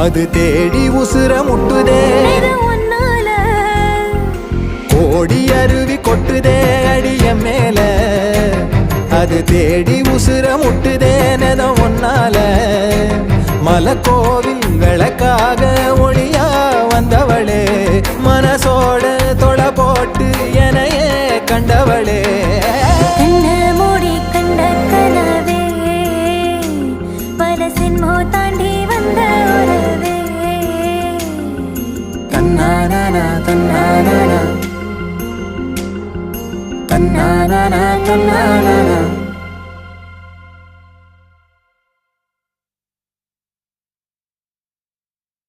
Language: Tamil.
அது தேடி உசுர முட்டுதே கோடி அருவி கொட்டுதே அடிய மேல அது தேடி உசுர முட்டுதே நெத ஒன்னால மலக்கோவில் விளக்காக ஒளியா வந்தவளே மனசோட தொலை போட்டு எனையே கண்டவளே தன்னானா தன்னானா தன்னானா தன்னானா